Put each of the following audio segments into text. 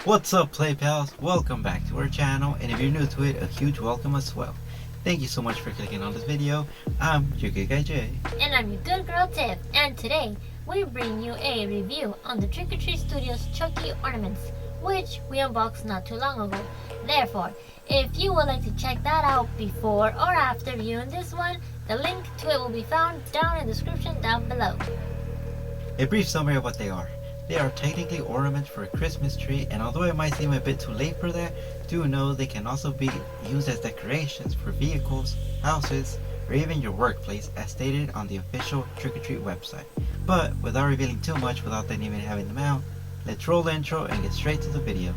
What's up, Play Pals? Welcome back to our channel, and if you're new to it, a huge welcome as well. Thank you so much for clicking on this video. I'm your GoodGuyT&J. And I'm your good girl Tiff, and today we bring you a review on the Trick or Treat Studios Chucky Ornaments, which we unboxed not too long ago. Therefore, if you would like to check that out before or after viewing this one, the link to it will be found down in the description down below. A brief summary of what they are. They are technically ornaments for a Christmas tree, and although it might seem a bit too late for that, do know they can also be used as decorations for vehicles, houses, or even your workplace as stated on the official Trick or Treat website. But without revealing too much without them even having them out, let's roll the intro and get straight to the video.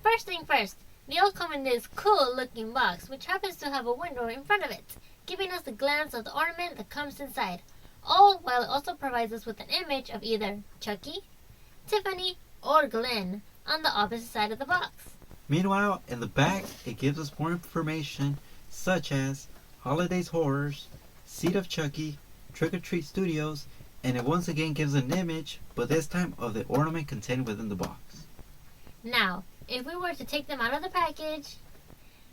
First thing first, they all come in this cool looking box, which happens to have a window in front of it, giving us a glance of the ornament that comes inside, all while it also provides us with an image of either Chucky, Tiffany, or Glenn on the opposite side of the box. Meanwhile, in the back, it gives us more information such as Holidays Horrors, Seed of Chucky, Trick or Treat Studios, and it once again gives an image, but this time of the ornament contained within the box. Now, if we were to take them out of the package,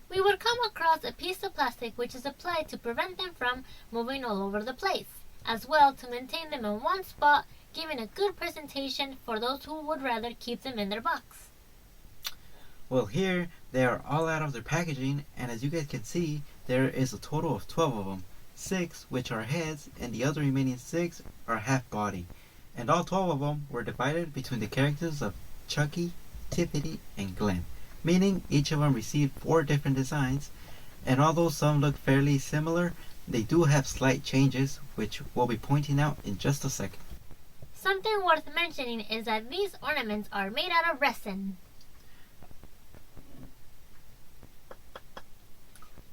we would come across a piece of plastic which is applied to prevent them from moving all over the place, as well to maintain them in one spot, giving a good presentation for those who would rather keep them in their box. Well, here they are all out of their packaging, and as you guys can see, there is a total of 12 of them. 6 which are heads, and the other remaining 6 are half body. And all 12 of them were divided between the characters of Chucky, Tiffany, and Glenn, meaning each of them received 4 different designs, and although some look fairly similar, they do have slight changes, which we'll be pointing out in just a second. Something worth mentioning is that these ornaments are made out of resin.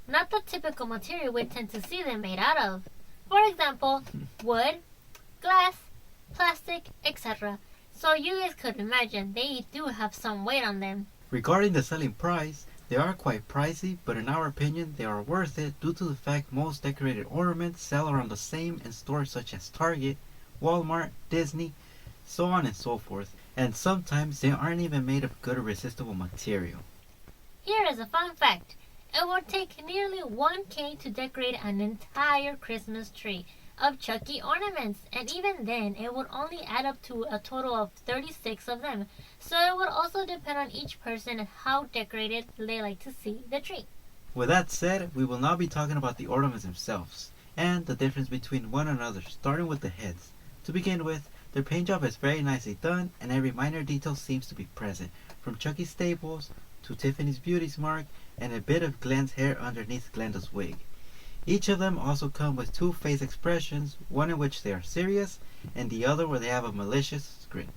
Not the typical material we tend to see them made out of. For example, wood, glass, plastic, etc. So you guys could imagine they do have some weight on them. Regarding the selling price, they are quite pricey, but in our opinion they are worth it due to the fact most decorated ornaments sell around the same in stores such as Target, Walmart, Disney, so on and so forth, and sometimes they aren't even made of good or resistible material. Here is a fun fact. It would take nearly 1K to decorate an entire Christmas tree of Chucky ornaments, and even then it would only add up to a total of 36 of them, so it would also depend on each person and how decorated they like to see the tree. With that said, we will now be talking about the ornaments themselves and the difference between one another, starting with the heads. To begin with, their paint job is very nicely done, and every minor detail seems to be present, from Chucky's staples to Tiffany's beauty mark and a bit of Glenn's hair underneath Glenda's wig. Each of them also come with 2 face expressions, one in which they are serious and the other where they have a malicious grin.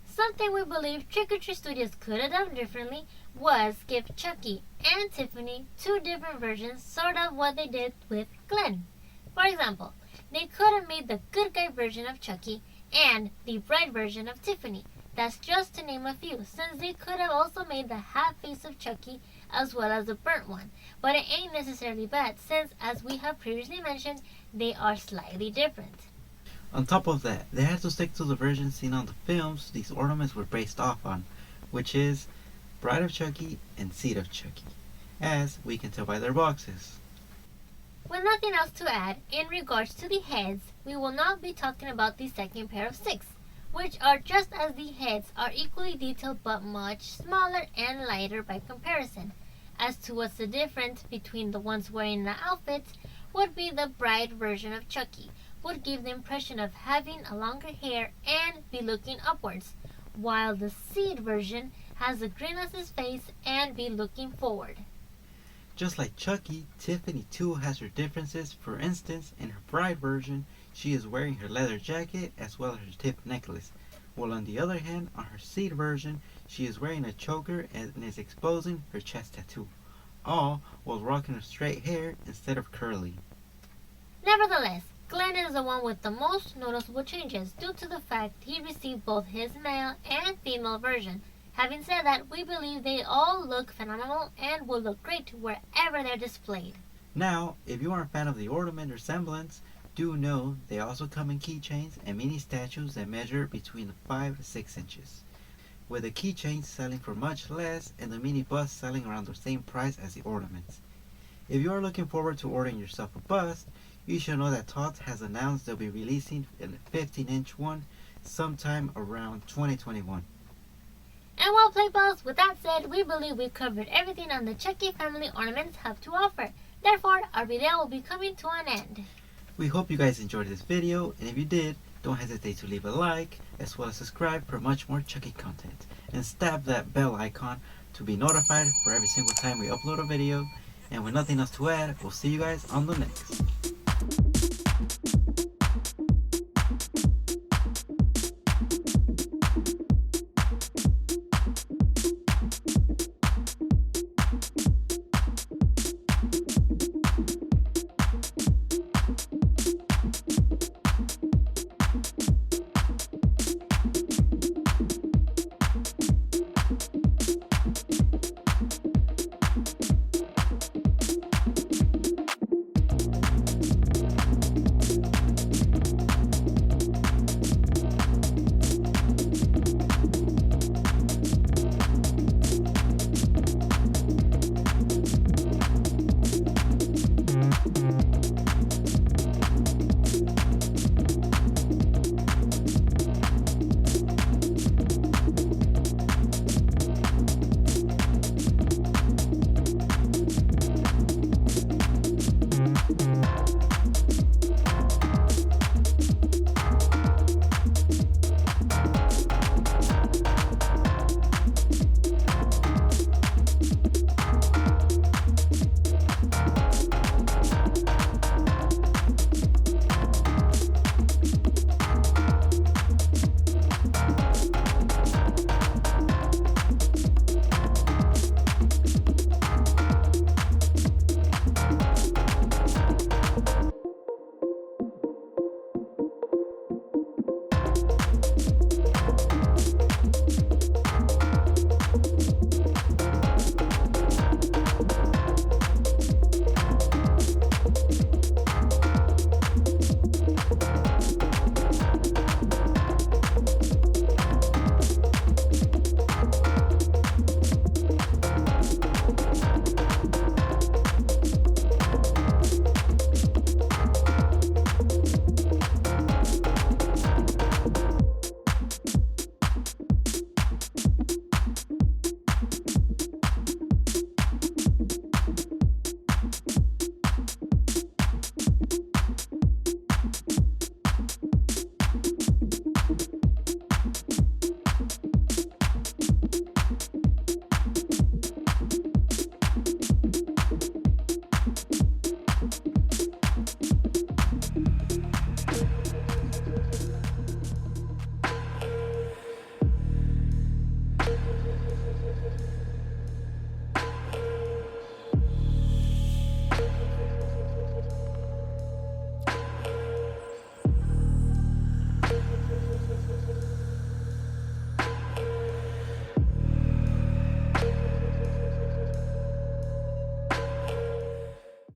Something we believe Trick or Treat Studios could have done differently was give Chucky and Tiffany 2 different versions, sort of what they did with Glenn. For example, they could have made the good guy version of Chucky and the bride version of Tiffany. That's just to name a few, since they could have also made the half face of Chucky as well as the burnt one. But it ain't necessarily bad, since as we have previously mentioned, they are slightly different. On top of that, they had to stick to the version seen on the films these ornaments were based off on, which is Bride of Chucky and Seed of Chucky, as we can tell by their boxes. With nothing else to add, in regards to the heads, we will not be talking about the second pair of 6, which are just as the heads are equally detailed but much smaller and lighter by comparison. As to what's the difference between the ones wearing the outfits, would be the bride version of Chucky, would give the impression of having a longer hair and be looking upwards, while the Seed version has a grin on his face and be looking forward. Just like Chucky, Tiffany too has her differences. For instance, in her bride version, she is wearing her leather jacket as well as her tip necklace, while on the other hand, on her seed version, she is wearing a choker and is exposing her chest tattoo, all while rocking her straight hair instead of curly. Nevertheless, Glenn is the one with the most noticeable changes due to the fact he received both his male and female version. Having said that, we believe they all look phenomenal and will look great wherever they're displayed. Now, if you are a fan of the ornament resemblance, do know they also come in keychains and mini statues that measure between 5 to 6 inches, with the keychains selling for much less and the mini bust selling around the same price as the ornaments. If you are looking forward to ordering yourself a bust, you should know that Tots has announced they'll be releasing a 15-inch one sometime around 2021. And well played, pals. With that said, we believe we've covered everything on the Chucky family ornaments have to offer. Therefore, our video will be coming to an end. We hope you guys enjoyed this video, and if you did, don't hesitate to leave a like, as well as subscribe for much more Chucky content. And stab that bell icon to be notified for every single time we upload a video. And with nothing else to add, we'll see you guys on the next.